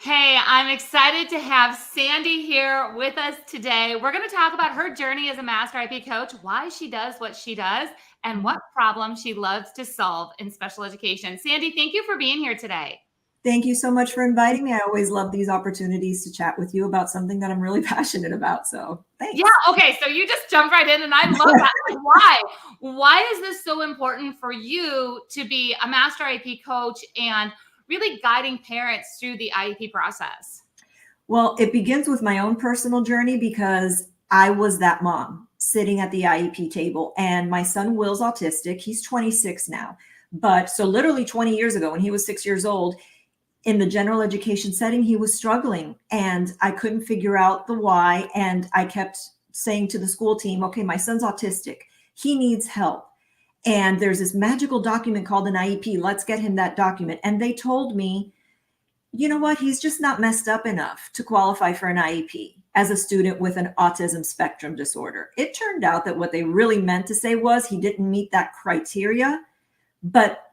Hey, I'm excited to have Sandy here with us today. We're going to talk about her journey as a master IP coach, why she does what she does, and what problems she loves to solve in special education. Sandy, thank you for being here today. Thank you so much for inviting me. I always love these opportunities to chat with you about something that I'm really passionate about. So Yeah, thanks. okay, so you just jumped right in, and I love that. Like, why? Why is this so important for you to be a master IP coach and really guiding parents through the IEP process? Well, it begins with my own personal journey because I was that mom sitting at the IEP table, and my son Will's autistic. He's 26 now. But so literally 20 years ago, when he was 6 years old, in the general education setting, he was struggling and I couldn't figure out the why. And I kept saying to the school team, okay, my son's autistic. He needs help. And there's this magical document called an IEP. Let's get him that document. And they told me, you know what? He's just not messed up enough to qualify for an IEP as a student with an autism spectrum disorder. It turned out that what they really meant to say was he didn't meet that criteria, but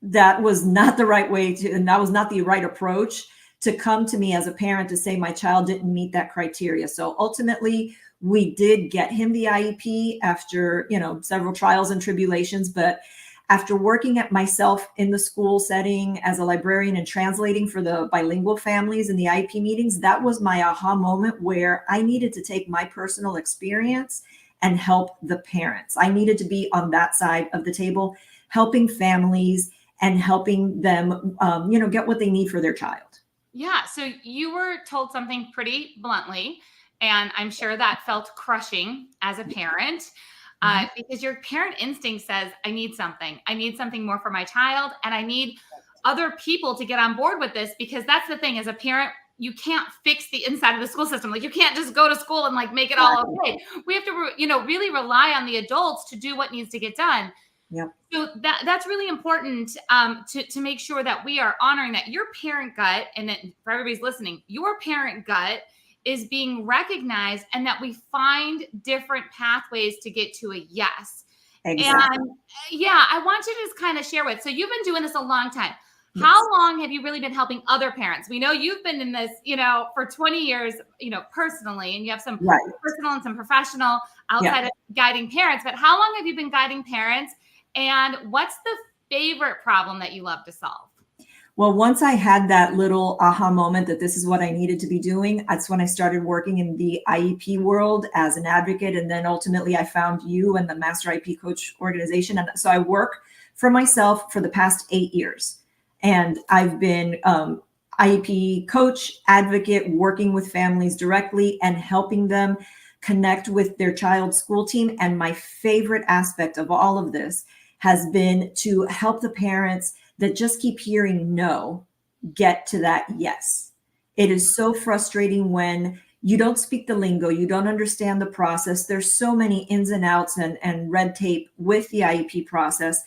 that was not the right way to, and that was not the right approach to come to me as a parent to say my child didn't meet that criteria. So ultimately, we did get him the IEP after, several trials and tribulations, but after working at myself in the school setting as a librarian and translating for the bilingual families in the IEP meetings, that was my aha moment where I needed to take my personal experience and help the parents. I needed to be on that side of the table, helping families and helping them, get what they need for their child. Yeah. So you were told something pretty bluntly, and I'm sure that felt crushing as a parent Mhm. because your parent instinct says, I need something. I need something more for my child, and I need other people to get on board with this because that's the thing as a parent. You can't fix the inside of the school system. Like you can't just go to school and like make it all okay. We have to, really rely on the adults to do what needs to get done. Yep. So that's really important to make sure that we are honoring that your parent gut, and that for everybody's listening, your parent gut is being recognized, and that we find different pathways to get to a yes. Exactly. And yeah, I want you to just kind of share with. So you've been doing this a long time. How Yes. long have you really been helping other parents? We know you've been in this, for 20 years, personally, and you have some Right. personal and some professional Yeah. outside of guiding parents. But how long have you been guiding parents? And what's the favorite problem that you love to solve? Well, once I had that little aha moment that this is what I needed to be doing, that's when I started working in the IEP world as an advocate. And then ultimately, I found you and the Master IEP Coach organization. And so I work for myself for the past 8 years. And I've been IEP coach, advocate, working with families directly and helping them connect with their child's school team. And my favorite aspect of all of this has been to help the parents that just keep hearing no get to that yes. It is so frustrating when you don't speak the lingo, you don't understand the process. There's so many ins and outs and red tape with the IEP process,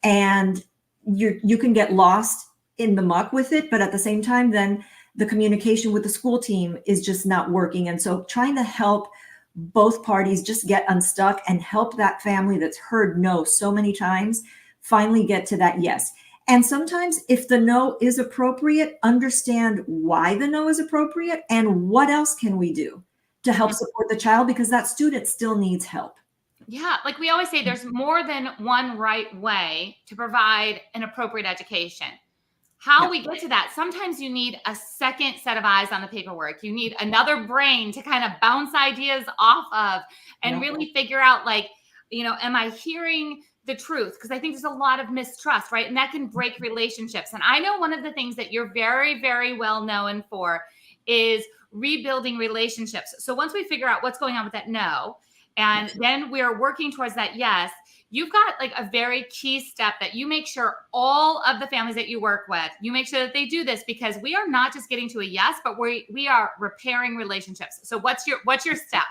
and you can get lost in the muck with it. But at the same time, then the communication with the school team is just not working. And so trying to help both parties just get unstuck and help that family that's heard no so many times finally get to that yes. And sometimes, if the no is appropriate, understand why the no is appropriate and what else can we do to help support the child because that student still needs help. Yeah, like we always say, there's more than one right way to provide an appropriate education. How Yeah. we get to that, sometimes you need a second set of eyes on the paperwork. You need another brain to kind of bounce ideas off of and Yeah. really figure out, like, am I hearing the truth? Because I think there's a lot of mistrust, right? And that can break relationships. And I know one of the things that you're very, very well known for is rebuilding relationships. So once we figure out what's going on with that no, and then we are working towards that yes, you've got like a very key step that you make sure all of the families that you work with, you make sure that they do this, because we are not just getting to a yes, but we are repairing relationships. So what's your step?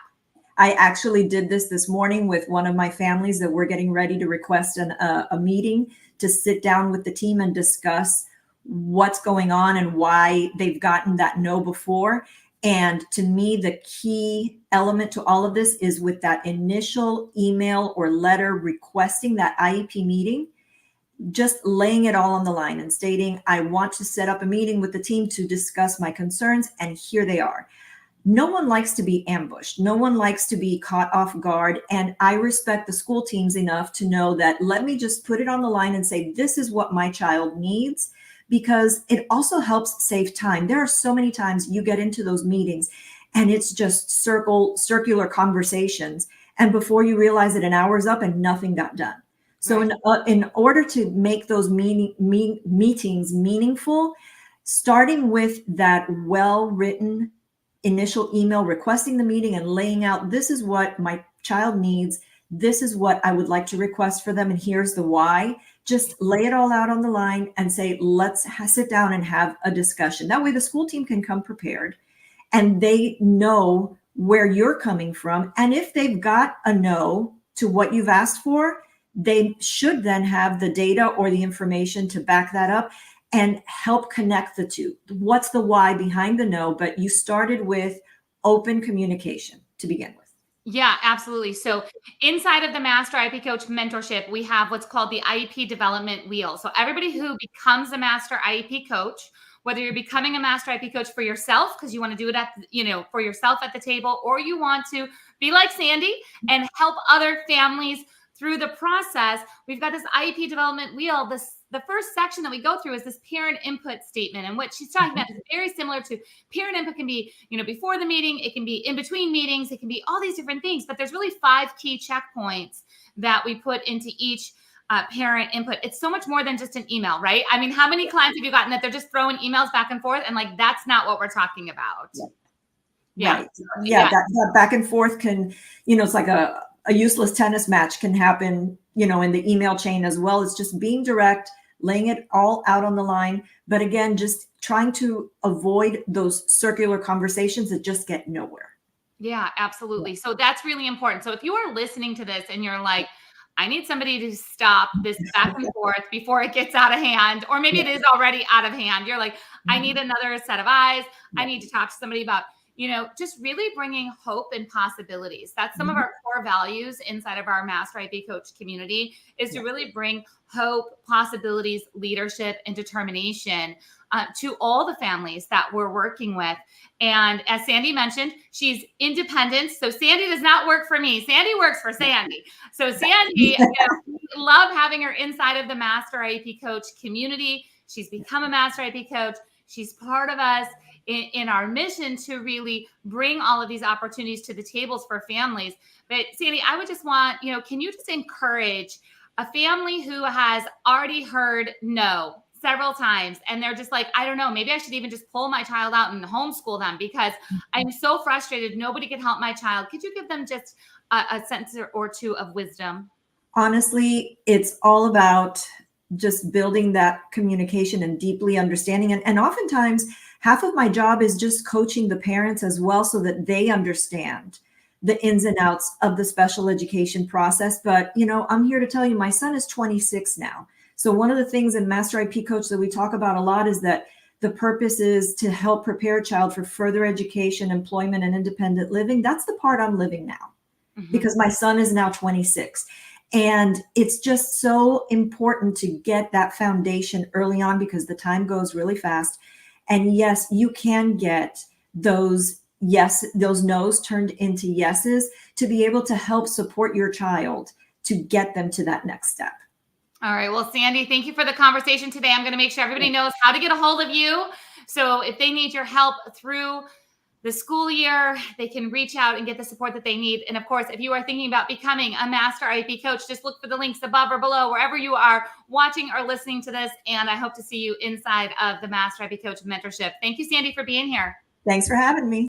I actually did this morning with one of my families that we're getting ready to request a meeting to sit down with the team and discuss what's going on and why they've gotten that no before. And to me, the key element to all of this is with that initial email or letter requesting that IEP meeting. just laying it all on the line and stating, I want to set up a meeting with the team to discuss my concerns, and here they are. No one likes to be ambushed. No one likes to be caught off guard. And I respect the school teams enough to know that let me just put it on the line and say, this is what my child needs, because it also helps save time. There are so many times you get into those meetings and it's just circular conversations. And before you realize it, an hour's up and nothing got done. So in order to make those meetings meaningful, starting with that well-written initial email requesting the meeting and laying out, this is what my child needs, this is what I would like to request for them, and here's the why. Just lay it all out on the line and say, let's sit down and have a discussion. That way the school team can come prepared and they know where you're coming from. And if they've got a no to what you've asked for, they should then have the data or the information to back that up and help connect the two. What's the why behind the no? But you started with open communication to begin with. Yeah, absolutely. So inside of the Master IEP Coach mentorship, we have what's called the IEP development wheel. So everybody who becomes a Master IEP Coach, whether you're becoming a Master IEP Coach for yourself, because you want to do it for yourself at the table, or you want to be like Sandy and help other families through the process, we've got this IEP development wheel. The first section that we go through is this parent input statement. And what she's talking about is very similar to parent input. Can be, before the meeting, it can be in between meetings, it can be all these different things, but there's really 5 key checkpoints that we put into each parent input. It's so much more than just an email, right? I mean, how many clients have you gotten that they're just throwing emails back and forth? And that's not what we're talking about. Yeah. Right. Yeah. That back and forth can, it's like a useless tennis match can happen, in the email chain as well. It's just being direct, laying it all out on the line. But again, just trying to avoid those circular conversations that just get nowhere. Yeah, absolutely. So that's really important. So if you are listening to this and you're like, I need somebody to stop this back and forth before it gets out of hand, or maybe it is already out of hand. You're like, I need another set of eyes. I need to talk to somebody about, just really bringing hope and possibilities. That's some of our core values inside of our Master IEP Coach community, is to really bring hope, possibilities, leadership, and determination to all the families that we're working with. And as Sandy mentioned, she's independent. So Sandy does not work for me. Sandy works for Sandy. So Sandy, we love having her inside of the Master IEP Coach community. She's become a Master IEP Coach. She's part of us in our mission to really bring all of these opportunities to the tables for families. But Sandy, I would just want, can you just encourage a family who has already heard no several times, and they're just like, I don't know, maybe I should even just pull my child out and homeschool them because I'm so frustrated. Nobody can help my child. Could you give them just a sentence or two of wisdom? Honestly, it's all about just building that communication and deeply understanding. And oftentimes, half of my job is just coaching the parents as well so that they understand the ins and outs of the special education process. But, I'm here to tell you, my son is 26 now. So one of the things in Master IEP Coach that we talk about a lot is that the purpose is to help prepare a child for further education, employment, and independent living. That's the part I'm living now because my son is now 26. And it's just so important to get that foundation early on because the time goes really fast. And yes, you can get those no's turned into yeses to be able to help support your child to get them to that next step. All right. Well, Sandy, thank you for the conversation today. I'm going to make sure everybody knows how to get a hold of you. So if they need your help through the school year, they can reach out and get the support that they need. And of course, if you are thinking about becoming a Master IEP Coach, just look for the links above or below, wherever you are watching or listening to this. And I hope to see you inside of the Master IEP Coach mentorship. Thank you, Sandy, for being here. Thanks for having me.